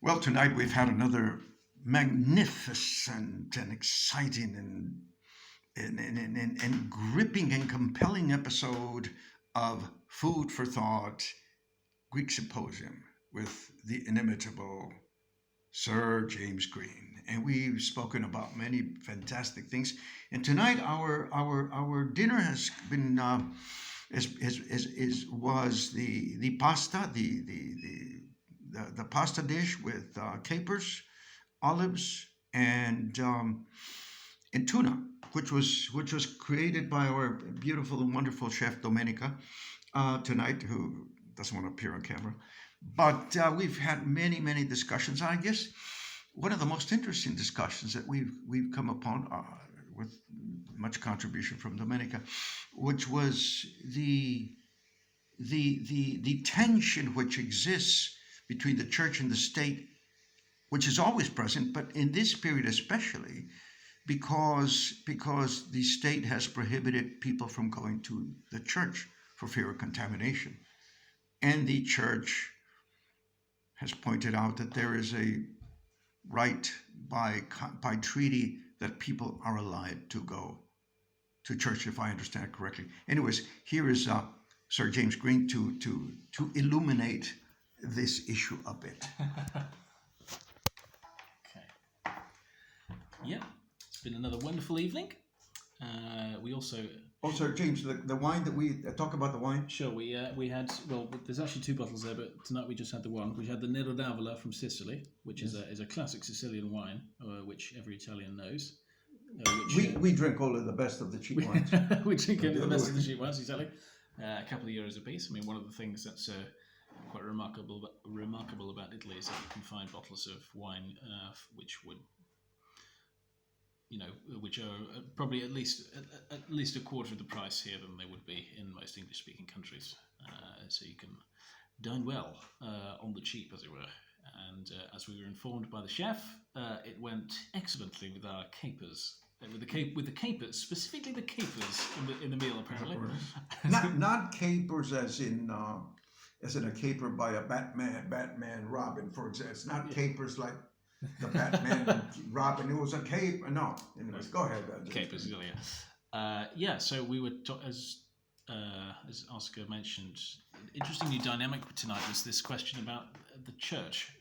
Well, tonight we've had another magnificent and exciting and gripping and compelling episode of Food for Thought Greek Symposium with the inimitable Sir James Green. And we've spoken about many fantastic things. And tonight our dinner has been was the pasta, the pasta dish with capers, olives, and tuna, which was created by our beautiful and wonderful chef Domenica tonight, who doesn't want to appear on camera. But we've had many discussions. I guess one of the most interesting discussions that we've come upon with much contribution from Domenica, which was the tension which exists between the church and the state, which is always present, but in this period especially, because the state has prohibited people from going to the church for fear of contamination, and the church has pointed out that there is a right by treaty that people are allowed to go to church, if I understand correctly. Anyways, here is Sir James Green to illuminate this issue a bit. Okay. Yeah, it's been another wonderful evening. We also... Oh, Sir James, the wine that we talk about the wine. Sure, we had, well, there's actually two bottles there, but tonight we just had the one. We had the Nero d'Avola from Sicily, which is a classic Sicilian wine, which every Italian knows. We drink all of the best of the cheap wines. We drink the best of the cheap wines, exactly. A couple of euros a piece. I mean, one of the things that's quite remarkable about Italy is that you can find bottles of wine which would, which are probably at least a quarter of the price here than they would be in most English-speaking countries. So you can dine well on the cheap, as it were. And as we were informed by the chef, it went excellently with our capers. With the capers, specifically the capers in the meal, apparently. not capers as in a caper by a Batman Robin, for example. It's not capers like the Batman Robin. It was a cape. No. Anyways, go ahead. Capers, yeah. So we were as Oscar mentioned, interestingly dynamic tonight was this question about the church,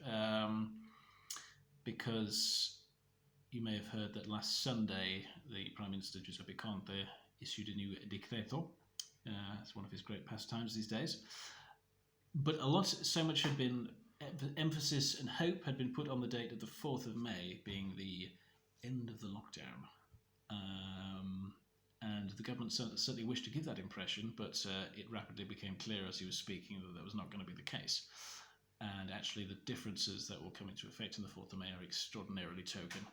because you may have heard that last Sunday the Prime Minister Giuseppe Conte issued a new decreto. It's one of his great pastimes these days. But so much had been emphasis and hope had been put on the date of the 4th of May being the end of the lockdown. And the government certainly wished to give that impression, but it rapidly became clear as he was speaking that was not going to be the case. And actually the differences that will come into effect on the 4th of May are extraordinarily token.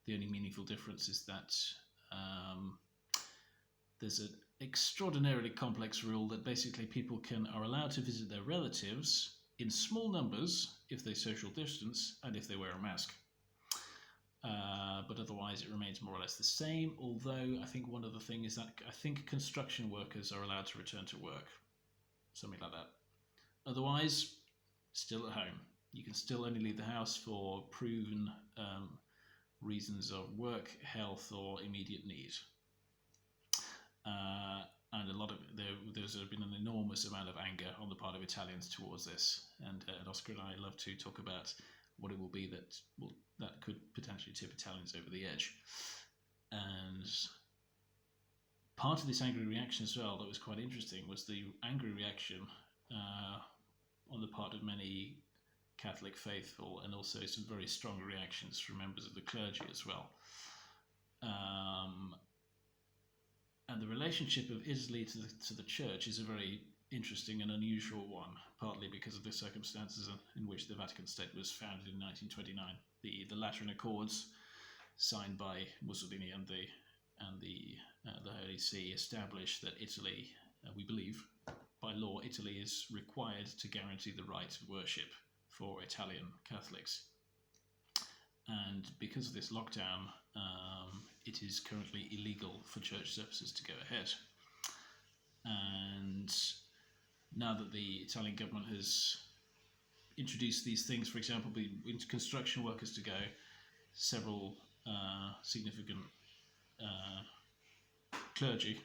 The only meaningful difference is that there's an extraordinarily complex rule that basically people are allowed to visit their relatives in small numbers if they social distance and if they wear a mask. But otherwise it remains more or less the same, although I think one other thing is that I think construction workers are allowed to return to work, something like that. Otherwise, still at home. You can still only leave the house for proven reasons of work, health, or immediate need. And there's been an enormous amount of anger on the part of Italians towards this. And Oscar and I love to talk about what it will be that could potentially tip Italians over the edge. And part of this angry reaction as well that was quite interesting was the angry reaction on the part of many Catholic faithful, and also some very strong reactions from members of the clergy as well. And the relationship of Italy to the church is a very interesting and unusual one, partly because of the circumstances in which the Vatican State was founded in 1929. The Lateran Accords, signed by Mussolini and the Holy See, established that Italy, we believe, by law, Italy is required to guarantee the right of worship for Italian Catholics. And because of this lockdown, it is currently illegal for church services to go ahead. And now that the Italian government has introduced these things, for example, into construction workers to go. Several significant clergy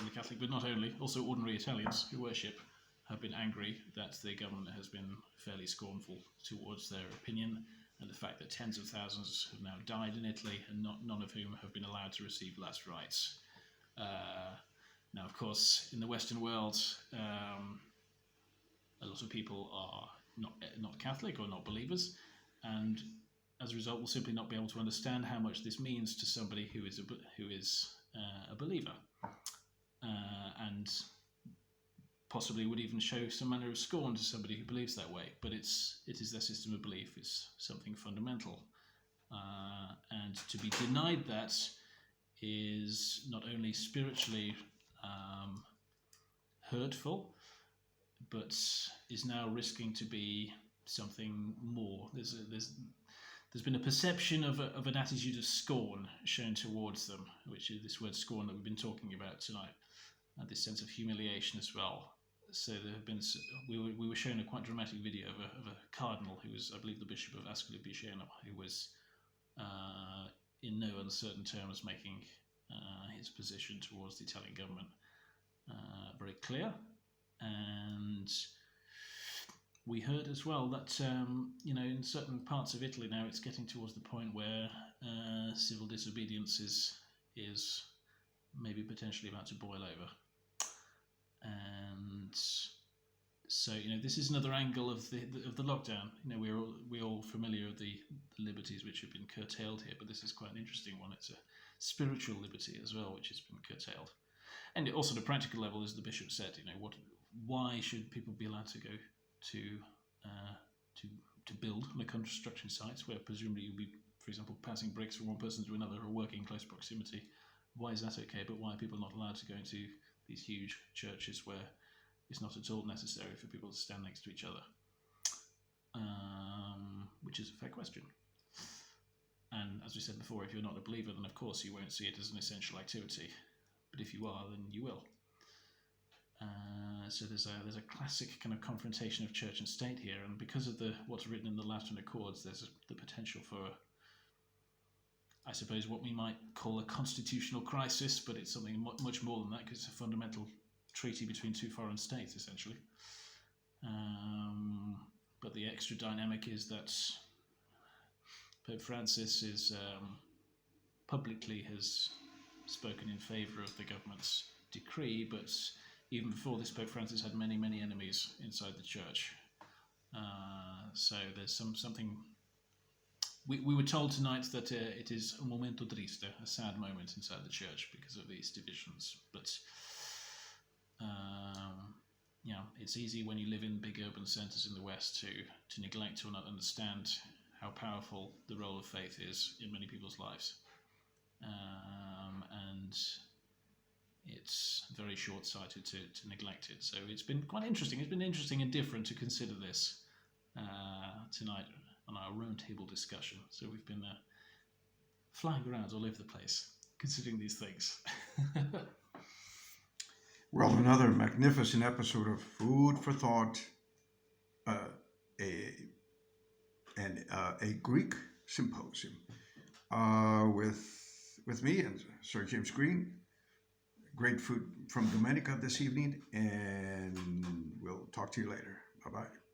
in the Catholic, but not only, also ordinary Italians who worship, have been angry that the government has been fairly scornful towards their opinion, and the fact that tens of thousands have now died in Italy, and none of whom have been allowed to receive last rites. Now, of course, in the Western world, a lot of people are not Catholic or not believers, and as a result will simply not be able to understand how much this means to somebody who is a believer, and possibly would even show some manner of scorn to somebody who believes that way. But it is their system of belief. It's something fundamental, and to be denied that is not only spiritually hurtful, but is now risking to be something more. There's been a perception of an attitude of scorn shown towards them, which is this word scorn that we've been talking about tonight, and this sense of humiliation as well. So there have been, we were shown a quite dramatic video of a cardinal who was, I believe, the Bishop of Ascoli Piceno, who was in no uncertain terms making his position towards the Italian government very clear. And we heard as well that in certain parts of Italy now it's getting towards the point where civil disobedience is maybe potentially about to boil over. And so this is another angle of the lockdown. We're all familiar with the liberties which have been curtailed here, but this is quite an interesting one. It's a spiritual liberty as well which has been curtailed. And also at a practical level, as the bishop said, why should people be allowed to go to build on a construction site where presumably you'll be, for example, passing bricks from one person to another or working in close proximity? Why is that okay? But why are people not allowed to go into these huge churches where it's not at all necessary for people to stand next to each other? Which is a fair question. And as we said before, if you're not a believer, then of course you won't see it as an essential activity. But if you are, then you will. So there's a classic kind of confrontation of church and state here, and because of what's written in the Lateran Accords, there's the potential for, I suppose, what we might call a constitutional crisis, but it's something much more than that, because it's a fundamental treaty between two foreign states, essentially. But the extra dynamic is that Pope Francis publicly has spoken in favour of the government's decree, but even before this, Pope Francis had many, many enemies inside the church. So there's something. We were told tonight that it is un momento triste, a sad moment inside the church because of these divisions. But it's easy when you live in big urban centres in the West to neglect or not understand how powerful the role of faith is in many people's lives. And it's very short-sighted to neglect it. So it's been quite interesting. It's been interesting and different to consider this tonight on our roundtable discussion. So we've been flying around all over the place, considering these things. Well, another magnificent episode of Food for Thought, a Greek symposium with me and Sir James Green. Great food from Domenica this evening, and we'll talk to you later. Bye-bye.